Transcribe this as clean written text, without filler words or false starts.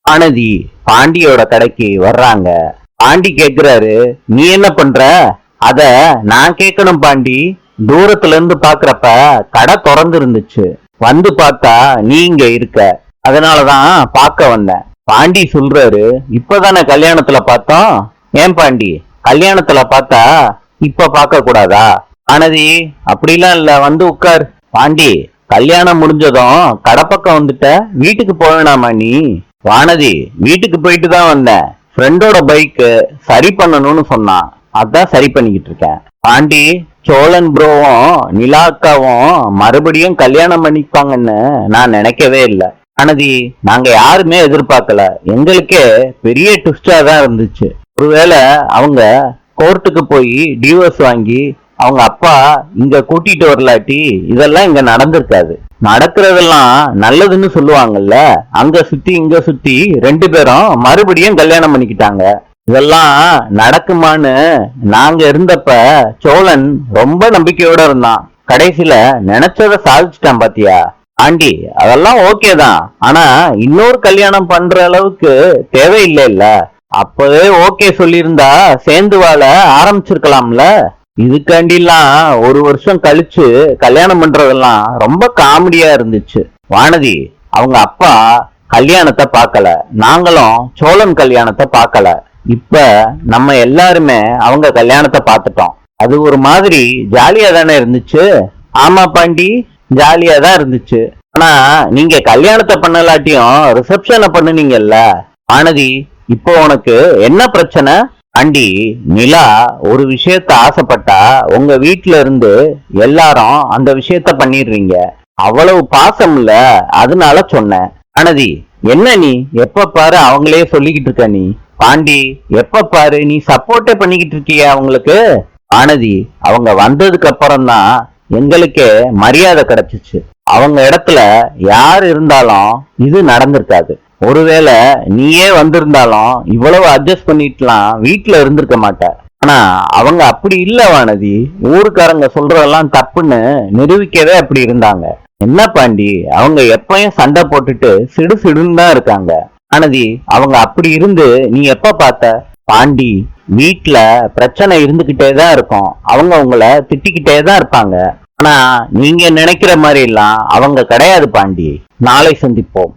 வானதி பாண்டியோட கடைக்கு வர்றாங்க. பாண்டி கேக்குறாரு, நீ என்ன பண்ற? அத நான் கேட்கணும் பாண்டி. தூரத்துல இருந்து பாக்குறப்ப கடை திறந்து இருந்துச்சு, வந்து பார்த்தா நீ இங்க இருக்க, அதனாலதான் பார்க்க வந்தேன். பாண்டி சொல்றாரு, இப்பதானே கல்யாணத்துல பார்த்தோம். ஏன் பாண்டி, கல்யாணத்துல பார்த்தா இப்ப பார்க்க கூடாதா? வானதி, அப்படிலாம் இல்ல, வந்து உட்கார். பாண்டி, கல்யாணம் முடிஞ்சதும் கடை பக்கம் வந்துட்ட, வீட்டுக்கு போவேணாமா நீ? வானதி, வீட்டுக்கு போயிட்டு தான் வந்தேன். ஃப்ரெண்டோட பைக்கு சரி பண்ணணும்னு சொன்னான், அதான் சரி பண்ணிக்கிட்டு இருக்கேன். பாண்டி, சோழன் ப்ரோவும் நிலாக்காவும் மறுபடியும் கல்யாணம் பண்ணிப்பாங்கன்னு நான் நினைக்கவே இல்லை. வானதி, நாங்க யாருமே எதிர்பார்க்கல, எங்களுக்கே பெரிய ட்விஸ்டா தான் இருந்துச்சு. ஒருவேளை அவங்க கோர்ட்டுக்கு போய் டிவோர்ஸ் வாங்கி அவங்க அப்பா இங்க கூட்டிட்டு வரலாட்டி இதெல்லாம் இங்க நடந்திருக்காது. நடக்கிறதெல்லாம் நல்லதுன்னு சொல்லுவாங்கல்ல, அங்க சுத்தி இங்க சுத்தி 2 பேரும் மறுபடியும் கல்யாணம் பண்ணிக்கிட்டாங்க. இதெல்லாம் நடக்குமான்னு நாங்க இருந்தப்ப சோழன் ரொம்ப நம்பிக்கையோட இருந்தான். கடைசியில நினைச்சத சாதிச்சுட்டான் பாத்தியா? ஆண்டி, அதெல்லாம் ஓகே தான், ஆனா இன்னொரு கல்யாணம் பண்ற அளவுக்கு தேவையில்லை இல்ல. அப்பவே ஓகே சொல்லியிருந்தா சேர்ந்து வாழ ஆரம்பிச்சிருக்கலாம்ல. இதுக்காண்டிலாம் 1 வருஷம் கழிச்சு கல்யாணம் பண்றதெல்லாம் ரொம்ப காமெடியா இருந்துச்சு. வானதி, அவங்க அப்பா கல்யாணத்தை பார்க்கல, நாங்களும் சோழன் கல்யாணத்தை பார்க்கல. இப்ப நம்ம எல்லாருமே அவங்க கல்யாணத்தை பார்த்துட்டோம். அது ஒரு மாதிரி ஜாலியா தானே இருந்துச்சு? ஆமா பாண்டி, ஜாலியா தான் இருந்துச்சு. ஆனா நீங்க கல்யாணத்தை பண்ணலாட்டியும் ரிசப்ஷனை பண்ணுனீங்கல்ல. வானதி, இப்போ உனக்கு என்ன பிரச்சனை? ஆண்டி, நிலா ஒரு விஷயத்த ஆசைப்பட்டா உங்க வீட்டுல இருந்து எல்லாரும் அந்த விஷயத்த பண்ணிடுறீங்க. அவ்வளவு பாசம் இல்ல, அதனால சொன்னேன். வானதி, என்ன நீ எப்ப பாரு அவங்களே சொல்லிக்கிட்டு இருக்க நீ? பாண்டி, எப்ப பாரு நீ சப்போர்ட்டே பண்ணிக்கிட்டு இருக்கிய அவங்களுக்கு. வானதி, அவங்க வந்ததுக்கு அப்புறம் தான் எங்களுக்கே மரியாதை கிடைச்சிச்சு. அவங்க இடத்துல யார் இருந்தாலும் இது நடந்திருக்காது. ஒருவேளை நீயே வந்திருந்தாலும் இவ்வளவு அட்ஜஸ்ட் பண்ணிட்டுலாம் வீட்டுல இருந்திருக்க மாட்ட. ஆனா அவங்க அப்படி இல்ல வானதி, ஊருக்காரங்க சொல்றதெல்லாம் தப்புன்னு நிரூபிக்கவே அப்படி இருந்தாங்க. என்ன பாண்டி, அவங்க எப்பயும் சண்டை போட்டுட்டு சிடு சிடுன்னு தான் இருக்காங்க. வானதி, அவங்க அப்படி இருந்து நீ எப்ப பார்த்த? பாண்டி, வீட்டுல பிரச்சனை இருந்துகிட்டே தான் இருக்கும், அவங்க உங்களை திட்டிக்கிட்டே தான் இருப்பாங்க. ஆனா நீங்க நினைக்கிற மாதிரி எல்லாம் அவங்க கிடையாது பாண்டி. நாளை சந்திப்போம்.